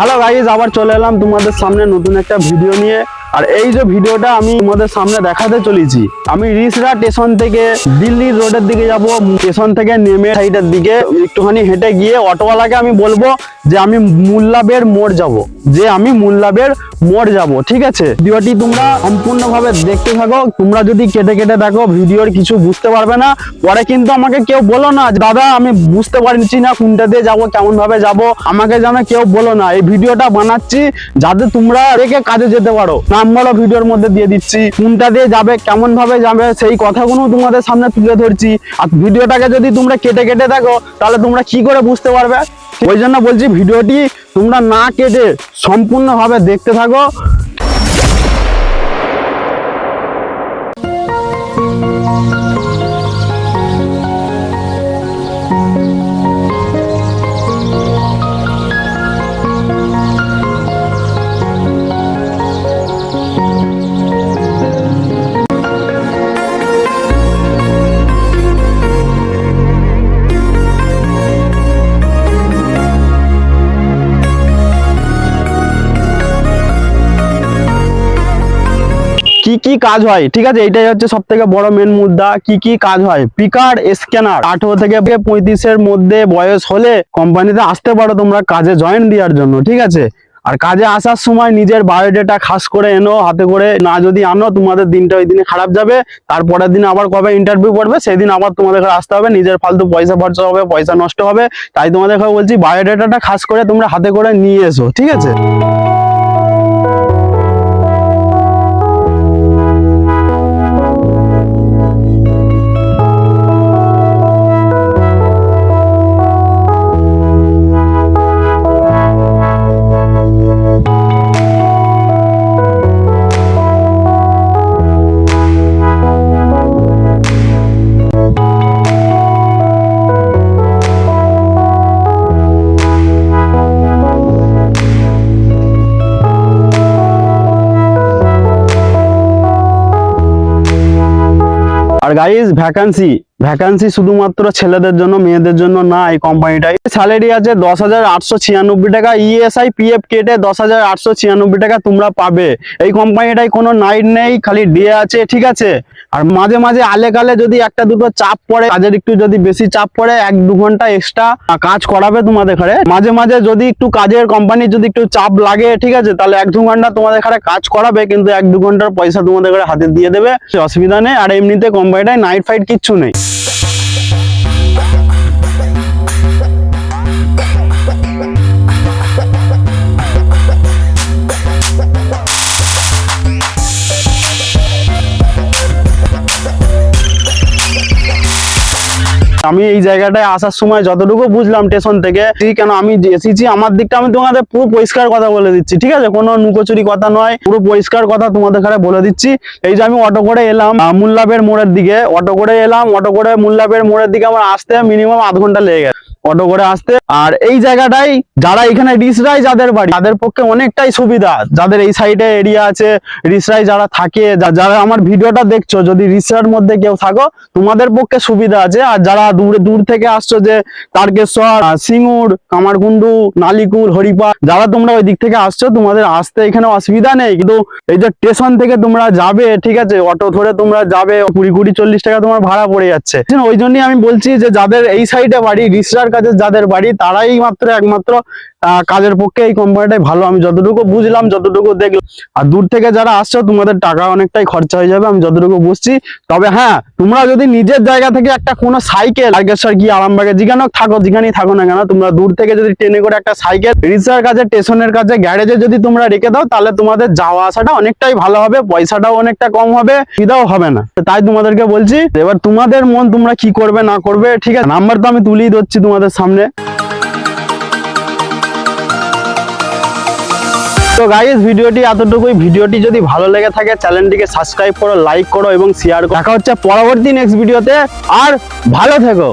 Hello guys, আবার চলে এলাম তোমাদের সামনে নতুন একটা ভিডিও নিয়ে। আর এই যে ভিডিওটা আমি তোমাদের সামনে দেখাতে চলেছি, আমি রিসরা স্টেশন থেকে দিল্লির রোডের দিকে যাব। স্টেশন থেকে নেমে সাইডের দিকে একটুখানি হেঁটে গিয়ে অটোওয়ালাকে আমি বলবো যে আমি মুল্লাবের মোড় যাব, ঠিক আছে? ভিডিওটি তোমরা সম্পূর্ণভাবে দেখতে থাকো। তোমরা যদি কেটে কেটে দেখো ভিডিওর কিছু বুঝতে পারবে না। পরে কিন্তু আমাকে কেউ বলো না দাদা আমি বুঝতে পারছি না কোনটা দিয়ে যাবো, কেমন ভাবে যাবো, আমাকে যেন কেউ বলো না। এই ভিডিওটা বানাচ্ছি যাতে তোমরা রেখে কাজে যেতে পারো। নাম্বারও ভিডিওর মধ্যে দিয়ে দিচ্ছি, কোনটা দিয়ে যাবে, কেমন ভাবে যাবে, সেই কথাগুলো তোমাদের সামনে তুলে ধরছি। আর ভিডিওটাকে যদি তোমরা কেটে কেটে দেখো তাহলে তোমরা কি করে বুঝতে পারবে? ওই জন্য বলছি ভিডিওটি তোমরা না কেটে সম্পূর্ণভাবে দেখতে থাকো। কি কি কাজ হয়, ঠিক আছে? এইটাই হচ্ছে সব থেকে বড় মেন মুদ্রা। কি কি কাজ হয়? পিকার, স্ক্যানার। 18 থেকে 35-এর মধ্যে বয়স হলে কোম্পানিতে আসতে পারো তোমরা কাজে জয়েন দেওয়ার জন্য, ঠিক আছে? আর কাজে আসার সময় নিজের বায়োডাটা খাস করে এনো হাতে করে, না যদি আনো তোমাদের দিনটা ওই দিনে খারাপ যাবে। তারপরের দিন আবার কবে ইন্টারভিউ করবে সেদিন আবার তোমাদের আসতে হবে, নিজের ফালতু পয়সা খরচা হবে, পয়সা নষ্ট হবে। তাই তোমাদের বলছি বায়োডাটাটা খাস করে তোমরা হাতে করে নিয়ে এসো, ঠিক আছে? আর গাইস, ভ্যাকান্সি শুধুমাত্র ছেলেদের জন্য, মেয়েদের জন্য না। এই কোম্পানিটাই স্যালারি আছে 10,896 টাকা, ইএসআই পিএফ কেটে 10,896 টাকা তোমরা পাবে। এই কোম্পানিটাই কোনো নাইট নেই, খালি ডে আছে, ঠিক আছে? আর মাঝে মাঝে আলেকালে যদি একটা দুটো চাপ পড়ে, কাজের একটু যদি বেশি চাপ পড়ে, 1-2 ঘন্টা এক্সট্রা কাজ করাবে তোমাদের ঘরে। মাঝে মাঝে যদি একটু কাজের কোম্পানির যদি একটু চাপ লাগে, ঠিক আছে, তাহলে 1-2 ঘন্টা তোমাদের ঘরে কাজ করাবে, কিন্তু 1-2 ঘন্টার পয়সা তোমাদের ঘরে হাতে দিয়ে দেবে, অসুবিধা নেই। আর এমনিতে কোম্পানিটায় নাইট ফাইট কিচ্ছু নেই। আমি এই জায়গাটায় আসার সময় যতটুকু বুঝলাম স্টেশন থেকে, কেন আমি এসেছি আমার দিকটা আমি তোমাদের পুরো পরিষ্কার কথা বলে দিচ্ছি, ঠিক আছে? কোনো নুকোচুরি কথা নয়, পুরো পরিষ্কার কথা তোমাদের এখানে বলে দিচ্ছি। এই যে আমি অটো করে এলাম মুল্লাবের মোড়ের দিকে, অটো করে মুল্লাবের মোড়ের দিকে আমার আসতে মিনিমাম আধ ঘন্টা লেগে গেছে অটো করে আসতে। আর এই জায়গাটাই যারা এখানে রিসরাই যাদের বাড়ি তাদের পক্ষে অনেকটাই সুবিধা, যাদের এই সাইডে এরিয়া আছে, রিসরাই যারা থাকে, যারা আমার ভিডিওটা দেখছো, যদি রিসরার মধ্যে কেউ থাকো তোমাদের পক্ষে সুবিধা আছে। আর যারা দূর থেকে আসছো, যে তারকেশ্বর, সিঙ্গুর, কামারকুন্ডু, নালিকুল, হরিপা, যারা তোমরা ওই দিক থেকে আসছো, তোমাদের আসতে এখানে অসুবিধা নেই। কিন্তু এই যে স্টেশন থেকে তোমরা যাবে, ঠিক আছে, অটো ধরে তোমরা যাবে, 20-40 টাকা তোমার ভাড়া পড়ে যাচ্ছে। ওই জন্যই আমি বলছি যে যাদের এই সাইডে বাড়ি, রিসরার কাছে যাদের বাড়ি, তারাই একমাত্র কাজের পক্ষে এই কোম্পানিটাই ভালো, আমি যতটুকু বুঝলাম, যতটুকু দেখলাম। আর দূর থেকে যারা আসছো তোমাদের টাকা অনেকটাই খরচা হয়ে যাবে, আমি যতটুকু বুঝছি। তবে হ্যাঁ, তোমরা যদি নিজের জায়গা থেকে একটা কোনো সাইকেল, তারকেশ্বর কি আরামবাগে যেখানেই থাকো না কেন, তোমরা দূর থেকে যদি ট্রেনে করে একটা সাইকেল রিক্সার কাছে, স্টেশনের কাছে, গ্যারেজে যদি তোমরা রেখে দাও, তাহলে তোমাদের যাওয়া আসাটা অনেকটাই ভালো হবে, পয়সাটাও অনেকটা কম হবে, সুবিধাও হবে না। তাই তোমাদেরকে বলছি, এবার তোমাদের মন, তোমরা কি করবে না করবে, ঠিক আছে? নাম্বার তো আমি তুলেই দিচ্ছি তোমাদের সামনে। তো গাইস, ভিডিওটি এতটুকুই। ভিডিওটি যদি ভালো লেগে থাকে চ্যানেলটিকে সাবস্ক্রাইব করো, লাইক করো এবং শেয়ার করো। দেখা হচ্ছে পরবর্তী নেক্সট ভিডিওতে। আর ভালো থেকো।